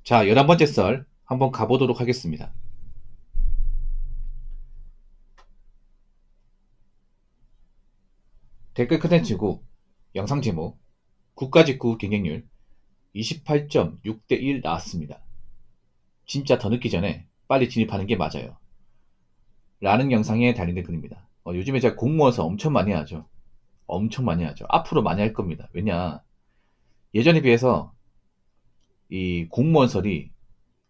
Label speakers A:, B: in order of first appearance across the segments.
A: 자, 11번째 썰 한번 가보도록 하겠습니다. 댓글 컨텐츠고 영상 제목 국가직구 경쟁률 28.6대1 나왔습니다. 진짜 더 늦기 전에 빨리 진입하는 게 맞아요. 라는 영상에 달린 댓글입니다. 요즘에 제가 공무원 서 엄청 많이 하죠. 엄청 많이 하죠. 앞으로 많이 할 겁니다. 왜냐, 예전에 비해서 이 공무원설이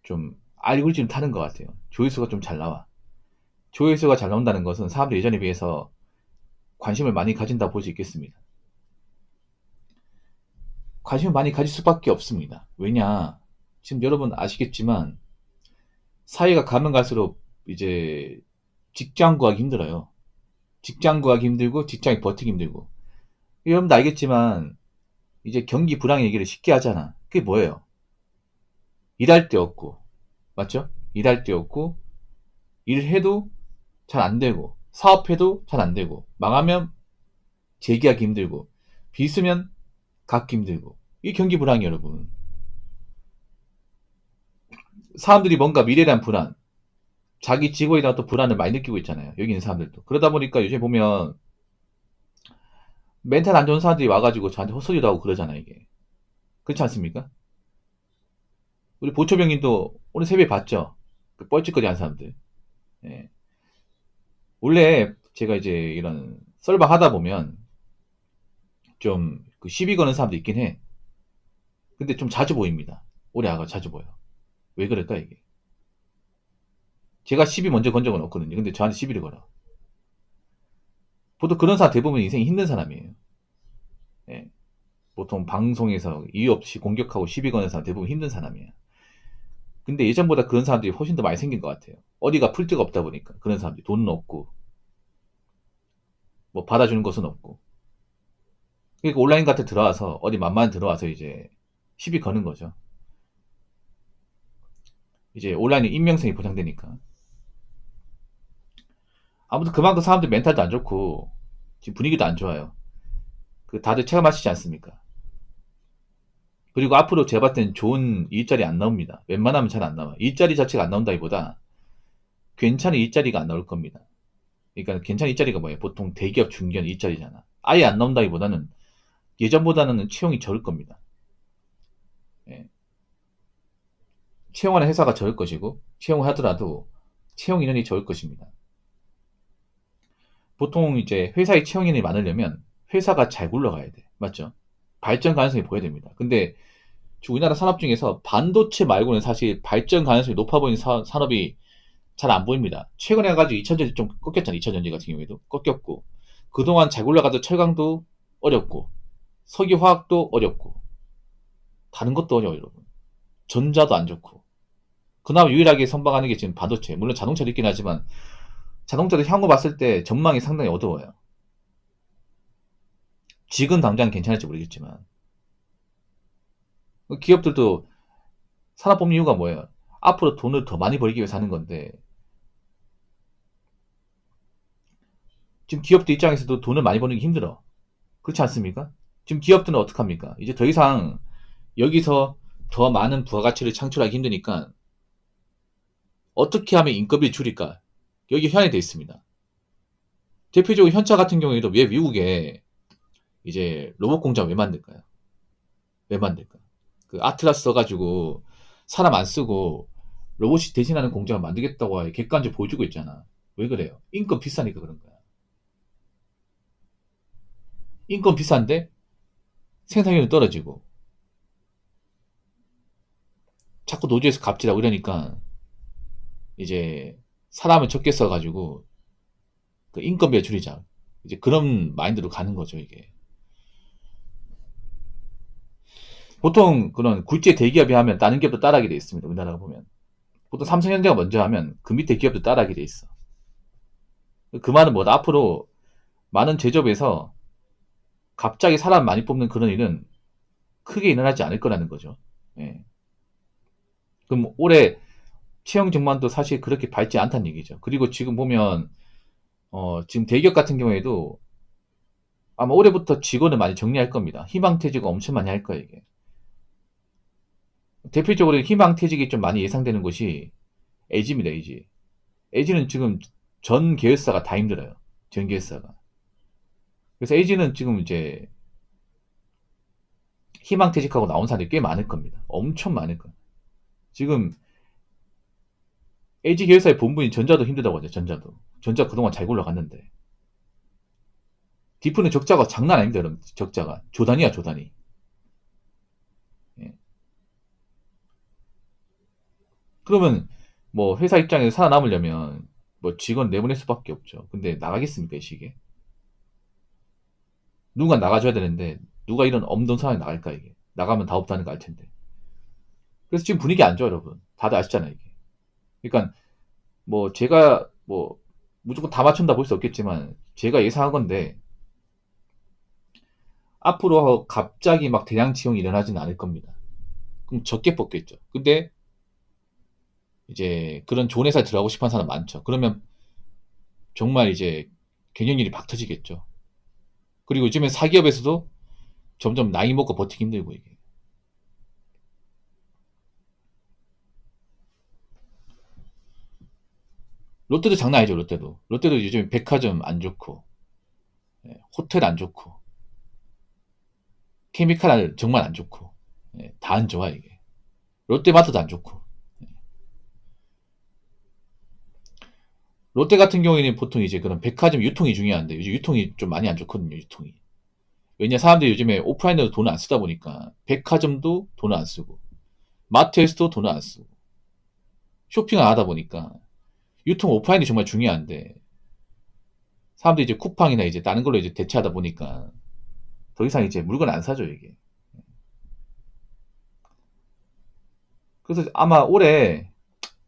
A: 좀 알고리즘 타는 것 같아요. 조회수가 좀 잘 나와. 조회수가 잘 나온다는 것은 사람들이 예전에 비해서 관심을 많이 가진다 볼 수 있겠습니다. 관심을 많이 가질 수밖에 없습니다. 왜냐, 지금 여러분 아시겠지만 사회가 가면 갈수록 이제 직장 구하기 힘들어요. 직장 구하기 힘들고 직장에 버티기 힘들고. 여러분도 알겠지만 이제 경기 불황 얘기를 쉽게 하잖아. 그게 뭐예요? 일할 데 없고, 맞죠? 일할 데 없고, 일해도 잘 안 되고, 사업해도 잘 안 되고, 망하면 재기하기 힘들고, 빚으면 갚기 힘들고. 이 경기 불황이 여러분. 사람들이 뭔가 미래에 대한 불안, 자기 직업에 대한 또 불안을 많이 느끼고 있잖아요. 여기 있는 사람들도. 그러다 보니까 요새 보면 멘탈 안 좋은 사람들이 와가지고 저한테 헛소리도 하고 그러잖아요, 이게. 그렇지 않습니까? 우리 보초병님도 오늘 새벽에 봤죠? 그 뻘짓거리 하는 사람들. 예. 원래 제가 이제 이런 썰방 하다 보면 좀 그 시비 거는 사람도 있긴 해. 근데 좀 자주 보입니다. 오래 아가 자주 보여. 왜 그럴까, 이게? 제가 시비 먼저 건 적은 없거든요. 근데 저한테 시비를 걸어. 보통 그런 사람 대부분 인생이 힘든 사람이에요. 예. 보통 방송에서 이유 없이 공격하고 시비 거는 사람 대부분 힘든 사람이에요. 근데 예전보다 그런 사람들이 훨씬 더 많이 생긴 것 같아요. 어디가 풀 데가 없다 보니까 그런 사람들이 돈은 없고 뭐 받아주는 것은 없고. 그러니까 온라인 같은 데 들어와서 어디 만만 들어와서 이제 시비 거는 거죠. 이제 온라인에 익명성이 보장되니까. 아무튼 그만큼 사람들 멘탈도 안 좋고 지금 분위기도 안 좋아요. 그 다들 체감하시지 않습니까? 그리고 앞으로 제가 봤을 땐 좋은 일자리 안 나옵니다. 웬만하면 잘 안 나와. 일자리 자체가 안 나온다기보다 괜찮은 일자리가 안 나올 겁니다. 그러니까 괜찮은 일자리가 뭐예요? 보통 대기업 중견 일자리잖아. 아예 안 나온다기보다는 예전보다는 채용이 적을 겁니다. 예. 채용하는 회사가 적을 것이고 채용을 하더라도 채용 인원이 적을 것입니다. 보통 이제 회사에 채용 인원이 많으려면 회사가 잘 굴러가야 돼. 맞죠? 발전 가능성이 보여야 됩니다. 근데 우리나라 산업 중에서 반도체 말고는 사실 발전 가능성이 높아 보이는 산업이 잘 안 보입니다. 최근에 가지고 2000전지 좀 꺾였잖아요. 2000전지 같은 경우에도 꺾였고 그동안 잘 굴러가던 철강도 어렵고 석유화학도 어렵고 다른 것도 어려워요, 여러분. 전자도 안 좋고 그나마 유일하게 선방하는 게 지금 반도체. 물론 자동차도 있긴 하지만 자동차도 향후 봤을 때 전망이 상당히 어두워요. 지금 당장 괜찮을지 모르겠지만 기업들도 산업 뽑는 이유가 뭐예요? 앞으로 돈을 더 많이 벌기 위해서 하는 건데 지금 기업들 입장에서도 돈을 많이 버는 게 힘들어. 그렇지 않습니까? 지금 기업들은 어떡합니까? 이제 더 이상 여기서 더 많은 부가가치를 창출하기 힘드니까 어떻게 하면 인건비를 줄일까? 여기 현안이 돼 있습니다. 대표적으로 현차 같은 경우에도 왜 미국에 이제 로봇 공장 왜 만들까요? 왜 만들까? 그 아틀라스 써가지고 사람 안 쓰고 로봇이 대신하는 공장을 만들겠다고 객관적으로 보여주고 있잖아. 왜 그래요? 인건 비싸니까 그런 거야. 인건 비싼데 생산율은 떨어지고 자꾸 노조에서 갑질하고 이러니까 이제 사람을 적게 써가지고 그 인건비를 줄이자. 이제 그런 마인드로 가는 거죠, 이게. 보통 그런 굴지의 대기업이 하면 다른 기업도 따라하게 돼 있습니다. 우리나라가 보면. 보통 삼성전자가 먼저 하면 그 밑에 기업도 따라하게 돼 있어. 그 말은 뭐다? 앞으로 많은 제조업에서 갑자기 사람 많이 뽑는 그런 일은 크게 일어나지 않을 거라는 거죠. 예. 그럼 올해 채용 증만도 사실 그렇게 밝지 않다는 얘기죠. 그리고 지금 보면 지금 대기업 같은 경우에도 아마 올해부터 직원을 많이 정리할 겁니다. 희망퇴직을 엄청 많이 할 거예요, 이게. 대표적으로 희망퇴직이 좀 많이 예상되는 곳이 LG입니다, LG. LG는 지금 전 계열사가 다 힘들어요. 전 계열사가. 그래서 LG는 지금 이제 희망퇴직하고 나온 사람들이 꽤 많을 겁니다. 엄청 많을 겁니다. 지금 LG 계열사의 본부인 전자도 힘들다고 하죠, 전자도. 전자 그동안 잘 굴러갔는데. 디프는 적자가 장난 아닙니다, 여러분. 적자가. 조단위야, 조단위. 예. 그러면 뭐 회사 입장에서 살아남으려면 뭐 직원 내보낼 수밖에 없죠. 근데 나가겠습니까, 이 시기에? 누가 나가줘야 되는데 누가 이런 엄던 상황에 나갈까, 이게? 나가면 다 없다는 거 알 텐데. 그래서 지금 분위기 안 좋아, 여러분. 다들 아시잖아요, 이게. 그러니까 뭐 제가 뭐 무조건 다 맞춘다 볼 수 없겠지만 제가 예상한 건데 앞으로 갑자기 막 대량 채용이 일어나지는 않을 겁니다. 그럼 적게 뽑겠죠. 근데 이제 그런 좋은 회사에 들어가고 싶어하는 사람 많죠. 그러면 정말 이제 경영률이 막 터지겠죠. 그리고 요즘에 사기업에서도 점점 나이 먹고 버티기 힘들고 이게. 롯데도 장난 아니죠, 롯데도. 롯데도 요즘 백화점 안 좋고, 예, 호텔 안 좋고, 케미칼 정말 안 좋고, 예, 다 안 좋아, 이게. 롯데마트도 안 좋고. 롯데 같은 경우에는 보통 이제 그런 백화점 유통이 중요한데, 요즘 유통이 좀 많이 안 좋거든요, 유통이. 왜냐, 사람들이 요즘에 오프라인으로 돈을 안 쓰다 보니까, 백화점도 돈을 안 쓰고, 마트에서도 돈을 안 쓰고, 쇼핑을 안 하다 보니까, 유통 오프라인이 정말 중요한데, 사람들이 이제 쿠팡이나 이제 다른 걸로 이제 대체하다 보니까, 더 이상 이제 물건 안 사죠, 이게. 그래서 아마 올해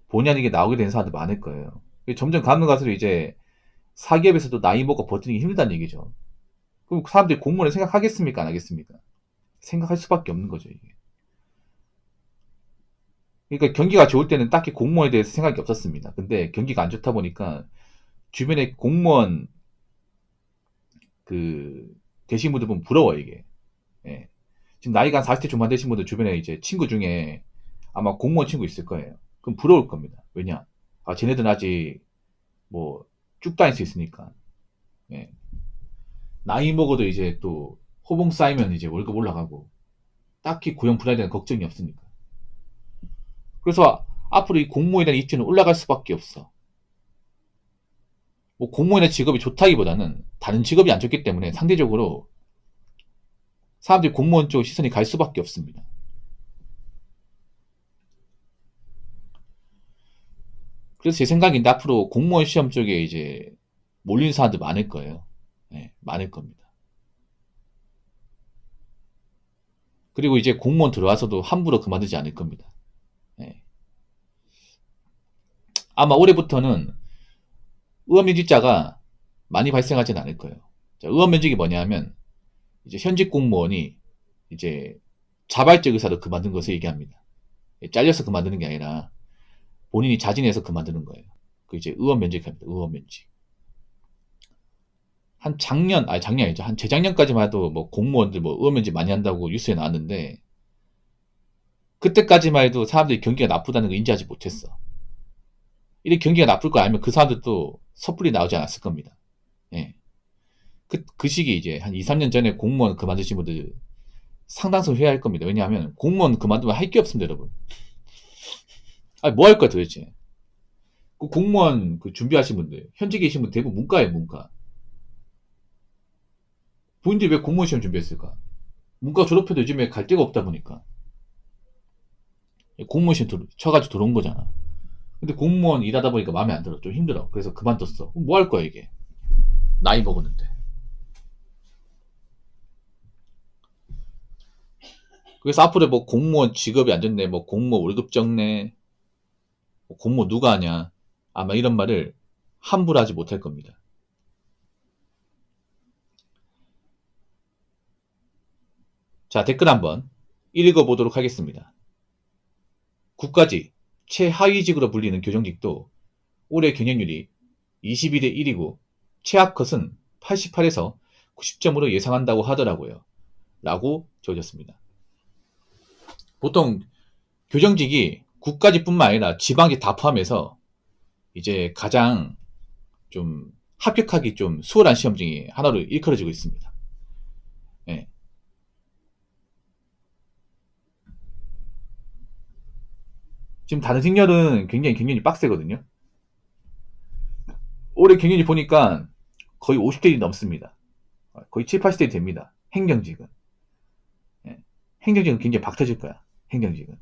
A: 본의 아니게 나오게 된 사람들 많을 거예요. 점점 가면 갈수록 이제 사기업에서도 나이 먹고 버티는 게 힘들다는 얘기죠. 그럼 사람들이 공무원을 생각하겠습니까? 안 하겠습니까? 생각할 수밖에 없는 거죠, 이게. 그러니까 경기가 좋을 때는 딱히 공무원에 대해서 생각이 없었습니다. 근데 경기가 안 좋다 보니까 주변에 공무원 그 되신 분들 보면 부러워, 이게. 예. 지금 나이가 한 40대 중반 되신 분들 주변에 이제 친구 중에 아마 공무원 친구 있을 거예요. 그럼 부러울 겁니다. 왜냐? 아, 쟤네들은 아직 뭐 쭉 다닐 수 있으니까. 예. 나이 먹어도 이제 또 호봉 쌓이면 이제 월급 올라가고 딱히 고용 불안에 대한 걱정이 없으니까. 그래서 앞으로 이 공무원에 대한 입지는 올라갈 수밖에 없어. 뭐 공무원의 직업이 좋다기보다는 다른 직업이 안 좋기 때문에 상대적으로 사람들이 공무원 쪽 시선이 갈 수밖에 없습니다. 그래서 제 생각인데 앞으로 공무원 시험 쪽에 이제 몰리는 사람들 많을 거예요. 네, 많을 겁니다. 그리고 이제 공무원 들어와서도 함부로 그만두지 않을 겁니다. 네. 아마 올해부터는 의원면직자가 많이 발생하지는 않을 거예요. 자, 의원면직이 뭐냐 하면 이제 현직 공무원이 이제 자발적 의사로 그만둔 것을 얘기합니다. 잘려서 그만두는 게 아니라 본인이 자진해서 그만두는 거예요. 그 이제 의원 면직합니다. 의원 면직. 한 작년, 아니 작년이죠. 한 재작년까지만 해도 뭐 공무원들 뭐 의원 면직 많이 한다고 뉴스에 나왔는데 그때까지만 해도 사람들이 경기가 나쁘다는 걸 인지하지 못했어. 이렇게 경기가 나쁠 걸 알면 그 사람들도 섣불리 나오지 않았을 겁니다. 예. 그 시기 이제 한 2, 3년 전에 공무원 그만두신 분들 상당수 회의할 겁니다. 왜냐하면 공무원 그만두면 할 게 없습니다, 여러분. 아니, 뭐 할 거야 도대체. 그 공무원 그 준비하신 분들, 현직에 계신 분 대부분 문과예요, 문과. 본인들이 왜 공무원 시험 준비했을까? 문과 졸업해도 요즘에 갈 데가 없다 보니까. 공무원 시험 쳐가지고 들어온 거잖아. 근데 공무원 일하다 보니까 마음에 안 들어. 좀 힘들어. 그래서 그만뒀어. 뭐 할 거야, 이게. 나이 먹었는데. 그래서 앞으로 뭐 공무원 직업이 안 좋네, 뭐 공무원 월급 적네, 뭐 공무원 누가 하냐. 아마 이런 말을 함부로 하지 못할 겁니다. 자, 댓글 한번 읽어보도록 하겠습니다. 국가직, 최하위직으로 불리는 교정직도 올해 경영률이 22대 1이고 최악컷은 88에서 90점으로 예상한다고 하더라고요. 라고 적어졌습니다. 보통 교정직이 국가직뿐만 아니라 지방직 다 포함해서 이제 가장 좀 합격하기 좀 수월한 시험 중에 하나로 일컬어지고 있습니다. 예. 지금 다른 직렬은 굉장히 경연이 빡세거든요. 올해 경연이 보니까 거의 50대이 넘습니다. 거의 7, 80대이 됩니다. 행정직은. 예. 행정직은 굉장히 박터질 거야. 행정직은.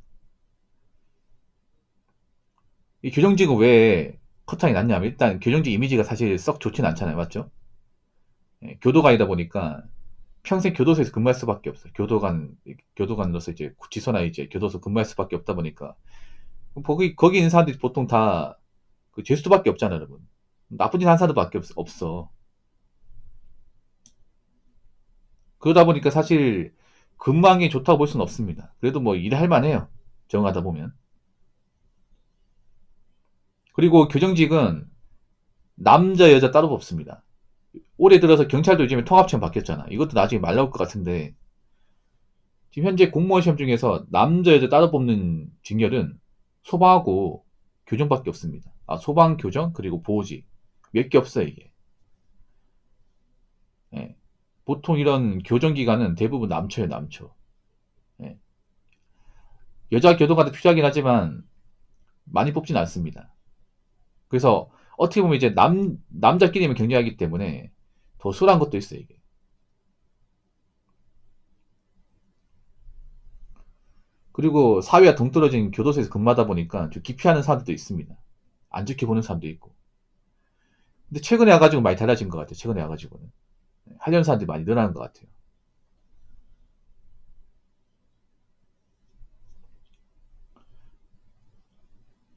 A: 이 교정직은 왜 커트라인이 났냐면 일단 교정직 이미지가 사실 썩 좋진 않잖아요. 맞죠? 예. 교도관이다 보니까 평생 교도소에서 근무할 수밖에 없어요. 교도관으로서 이제 구치소나 이제 교도소 근무할 수밖에 없다 보니까 거기 있는 사람들이 보통 다 그 죄수밖에 없잖아, 여러분. 나쁜 짓 한 사람밖에 없어. 그러다 보니까 사실 근무한 게 좋다고 볼 수는 없습니다. 그래도 뭐 일할 만해요. 정하다 보면. 그리고 교정직은 남자 여자 따로 없습니다. 올해 들어서 경찰도 요즘에 통합시험 바뀌었잖아. 이것도 나중에 말 나올 것 같은데 지금 현재 공무원 시험 중에서 남자 여자 따로 뽑는 직렬은 소방하고 교정밖에 없습니다. 소방, 교정, 그리고 보호직 몇 개 없어요 이게. 예. 보통 이런 교정기관은 대부분 남초예요, 남초. 예. 여자 교도관도 필요하긴 하지만 많이 뽑진 않습니다. 그래서 어떻게 보면 이제 남자끼리만 경쟁하기 때문에 더 수월한 것도 있어요 이게. 그리고 사회와 동떨어진 교도소에서 근무하다 보니까 좀 기피하는 사람들도 있습니다. 안 좋게 보는 사람도 있고. 근데 최근에 와가지고 많이 달라진 것 같아요. 최근에 와가지고는. 하려는 사람들이 많이 늘어나는 것 같아요.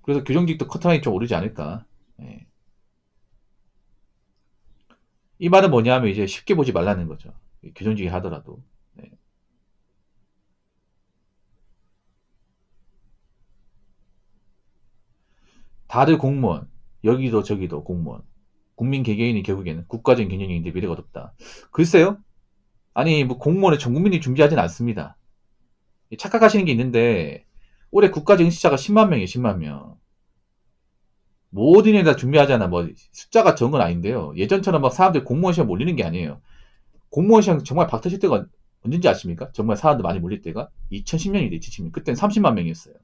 A: 그래서 교정직도 커트라인이 좀 오르지 않을까. 예. 이 말은 뭐냐면 이제 쉽게 보지 말라는 거죠. 교정직이 하더라도. 예. 다들 공무원, 여기도 저기도 공무원. 국민 개개인이 결국에는 국가적인 경쟁력인데 미래가 어둡다. 글쎄요? 아니 뭐 공무원을 전 국민이 준비하진 않습니다. 착각하시는 게 있는데 올해 국가적 응시자가 10만 명이에요. 10만 명. 모든 애다 준비하잖아. 뭐 숫자가 적은 건 아닌데요. 예전처럼 막 사람들 공무원 시험 몰리는 게 아니에요. 공무원 시험 정말 박터질 때가 언젠지 아십니까? 정말 사람들 많이 몰릴 때가 2010년인데 2010년. 그때는 30만 명이었어요.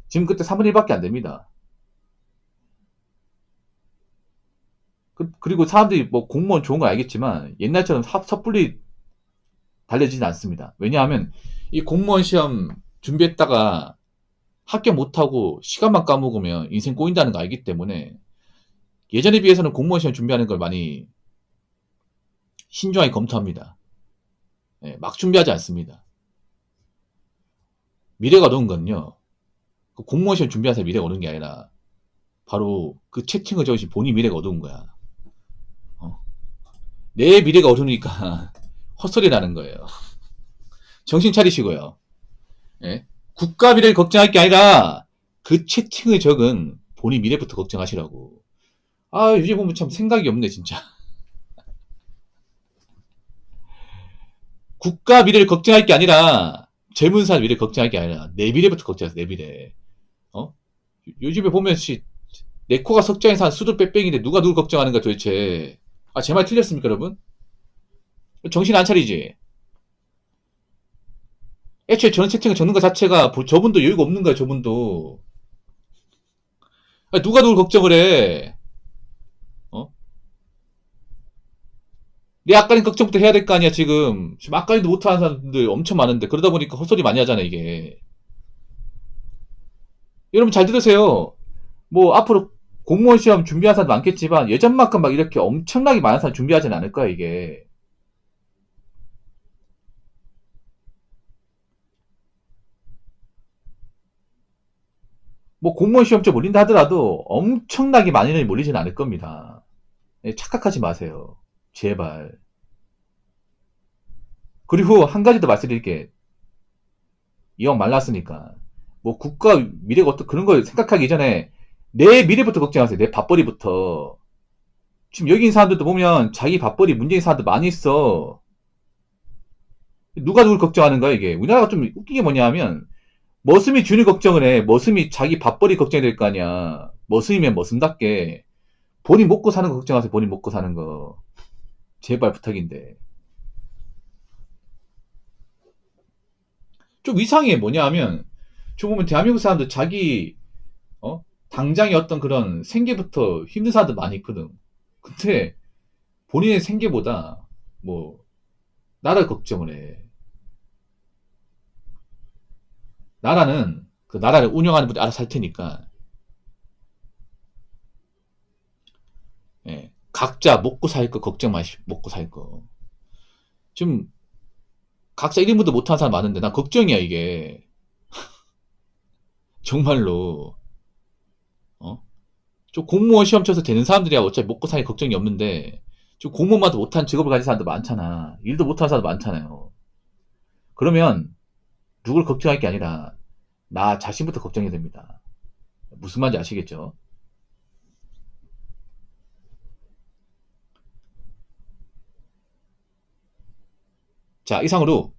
A: 지금 그때 3분의 1밖에 안 됩니다. 그리고 사람들이 뭐 공무원 좋은 건 알겠지만 옛날처럼 섣불리 달려지진 않습니다. 왜냐하면 이 공무원 시험 준비했다가 합격 못하고 시간만 까먹으면 인생 꼬인다는 거 알기 때문에 예전에 비해서는 공무원 시험 준비하는 걸 많이 신중하게 검토합니다. 예, 막 준비하지 않습니다. 미래가 어려운 건요. 그 공무원 시험 준비해서 미래가 어려운 게 아니라 바로 그 채팅을 적으신 본인 미래가 어두운 거야. 내 미래가 어두우니까 헛소리 나는 거예요. 정신 차리시고요. 예? 국가 미래를 걱정할 게 아니라 그 채팅을 적은 본인 미래부터 걱정하시라고. 요즘 보면 참 생각이 없네 진짜. 국가 미래를 걱정할 게 아니라 젊은 사람 미래를 걱정할 게 아니라 내 미래부터 걱정하세요. 내 미래. 요즘에 보면 내 코가 석장에 산 수두 빼빼기인데 누가 누굴 걱정하는가 도대체. 제 말 틀렸습니까 여러분? 정신 안 차리지? 애초에 저런 채팅을 적는 것 자체가 저분도 여유가 없는 거야 저분도. 누가 누굴 걱정을 해. 내 앞가림 걱정부터 해야 될 거 아니야 지금. 지금 앞가림도 못하는 사람들 엄청 많은데 그러다 보니까 헛소리 많이 하잖아 이게. 여러분 잘 들으세요. 뭐 앞으로 공무원 시험 준비한 사람 많겠지만 예전만큼 막 이렇게 엄청나게 많은 사람 준비하진 않을 거야 이게. 뭐 공무원 시험점 몰린다 하더라도 엄청나게 많은 인이 몰리진 않을 겁니다. 착각하지 마세요. 제발. 그리고 한 가지 더 말씀드릴게. 이왕 말랐으니까. 뭐 국가 미래가 어떤 그런 걸 생각하기 전에 내 미래부터 걱정하세요. 내 밥벌이부터. 지금 여기 있는 사람들도 보면 자기 밥벌이 문제 있는 사람들 많이 있어. 누가 누굴 걱정하는 거야 이게. 우리나라가 좀 웃긴 게 뭐냐 하면 머슴이 주니 걱정을 해. 머슴이 자기 밥벌이 걱정이 될 거 아니야. 머슴이면 머슴답게 본인 먹고 사는 거 걱정하세요. 본인 먹고 사는 거. 제발 부탁인데. 좀 이상해. 뭐냐 하면 좀 보면 대한민국 사람들 자기 당장의 어떤 그런 생계부터 힘든 사람들 많이 있거든. 근데 본인의 생계보다 뭐 나라 걱정을 해. 나라는 그 나라를 운영하는 분이 알아서 할 테니까. 예. 각자 먹고 살 거 걱정 마시 먹고 살 거. 좀 각자 1인분도 못하는 사람 많은데 난 걱정이야 이게. 정말로. 어? 좀 공무원 시험 쳐서 되는 사람들이야 어차피 먹고 사기 걱정이 없는데 좀 공무원마다 못한 직업을 가진 사람들 많잖아. 일도 못하는 사람들 많잖아요. 그러면 누굴 걱정할 게 아니라 나 자신부터 걱정이 됩니다. 무슨 말인지 아시겠죠? 자, 이상으로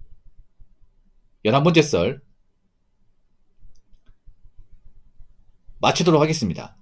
A: 11번째 썰 마치도록 하겠습니다.